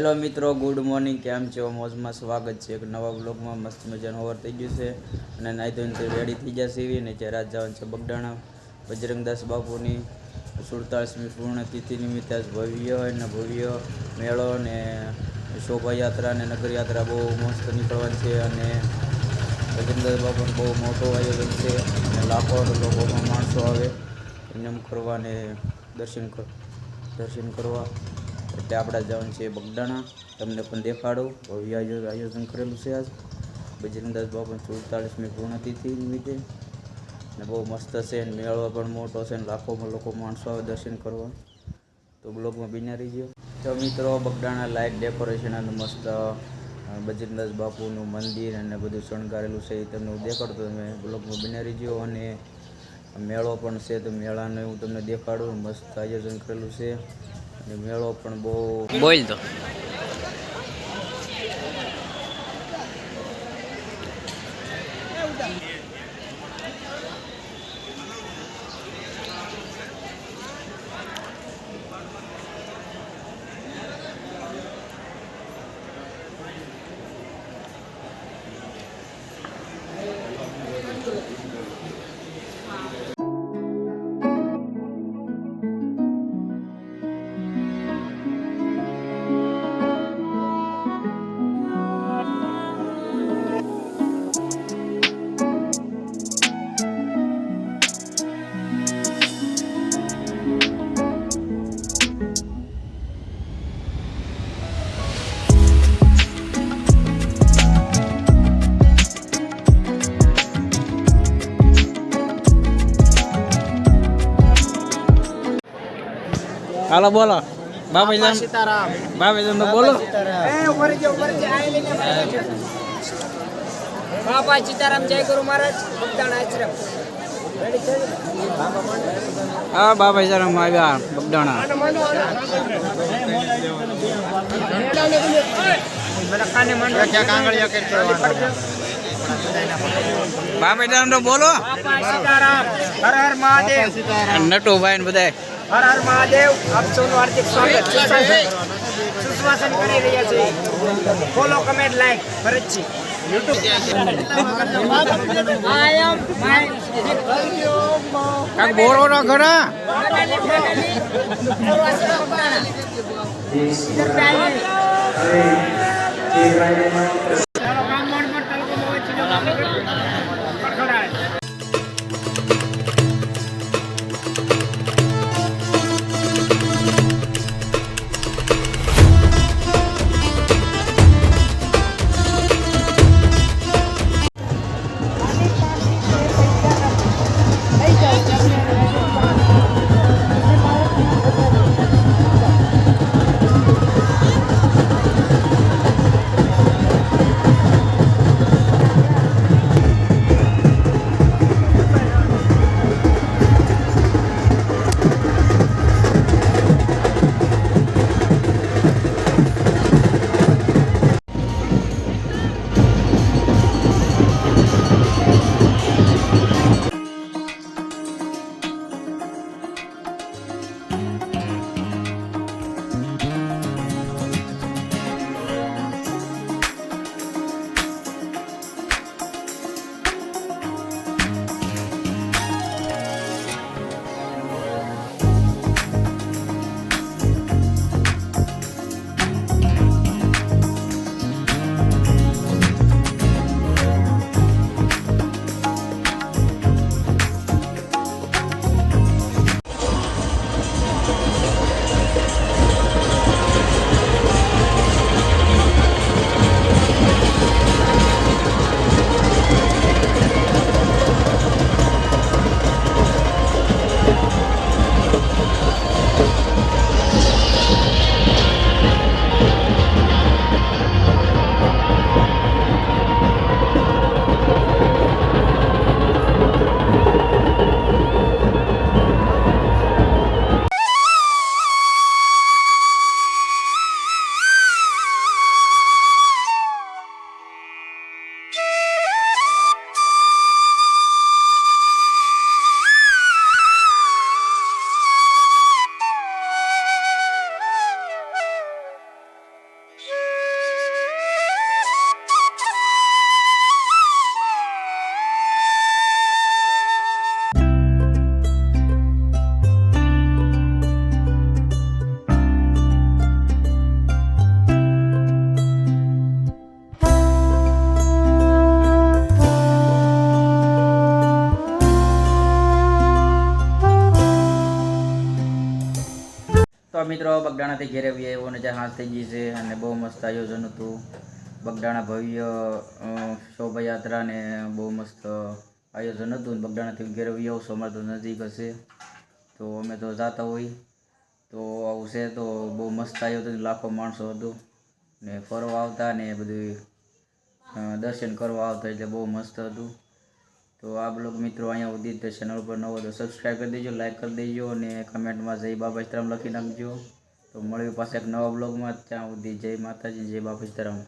Hello મિત્રો, good morning. કેમ છો? મોજમાં સ્વાગત છે એક નવા બ્લોગમાં. મસ્ત મજાનું ઓવર થઈ ગયું છે અને નાહી ધોઈને રેડી થઈ જશે એવી ને રાત જવાનું છે બગડાણા બજરંગદાસ બાપુની 47મી પૂર્ણતિથિ નિમિત્તે આજ ભવ્ય મેળો ને શોભાયાત્રા અને નગરયાત્રા બહુ મસ્ત નીકળવાની છે અને બજરંગદાસ બાપુનું બહુ મોટું આયોજન છે અને લાખો લોકોમાં માણસો આવે એમ કરવા ને દર્શન કરવા. એટલે આપણે જવાનું છે બગડાણા. તમને પણ દેખાડું ભવ્ય આયોજન કરેલું છે આજ બજરંગદાસ બાપુની 47મી પૂર્ણતિથિ નિમિત્તે ને બહુ મસ્ત છે અને મેળો પણ મોટો છે ને લાખોમાં લોકો માણસો આવે દર્શન કરવા. તો બ્લોગમાં બિના રહી ગયો. તો મિત્રો, બગડાણા લાઇટ ડેકોરેશન અને મસ્ત બજરંગદાસ બાપુનું મંદિર અને બધું શણગારેલું છે એ તમને હું દેખાડતો. તમે બ્લોગમાં બિના રહી ગયો. અને મેળો પણ છે તો મેળાને હું તમને દેખાડું. મસ્ત આયોજન કરેલું છે અને મેળો પણ બહુ બોલ તો હાલો બોલો. બાપા સીતારામ. બાપા બોલો. બાપા સીતારામ. જય ગુરુ મહારાજ. બગદાણા આશ્રમ. હા, બાપા સીતારામ આવ્યા બગદાણા. બાપા સીતારામ તો બોલો. બાપા સીતારામ. હર હર મહાદેવ. નટુભાઈ ને બધા હર હર મહાદેવ. આપ સૌનું હાર્દિક સ્વાગત. સુશ્વાસન કરી રહ્યા છે. Follow, comment, like Bharatji YouTube. કાક બોરો ના ઘણા મિત્રો બગડાણાથી ઘેરે આવ્યો અને જ્યાં હાથ થઈ ગઈ છે અને બહુ મસ્ત આયોજન હતું. બગડાણા ભવ્ય શોભાયાત્રા ને બહુ મસ્ત આયોજન હતું. બગડાણાથી ઘેરે આવ્યો સોમવાર તો નજીક હશે તો અમે તો જતા હોય તો આવું છે તો બહુ મસ્ત આયોજન, લાખો માણસો હતું ને ફરવા આવતા ને બધું દર્શન કરવા આવતા એટલે બહુ મસ્ત હતું. તો આ બ્લોગ મિત્રો અહીંયા સુધી. તો ચેનલ પર નવો તો સબસ્ક્રાઈબ કરી દેજો, લાઈક કરી દેજો અને કમેન્ટમાં જય બાબા સીતારામ લખી નાખજો. તો મળ્યું પાછા એક નવા બ્લોગમાં. ત્યાં સુધી જય માતાજી, જય બાબા સીતારામ.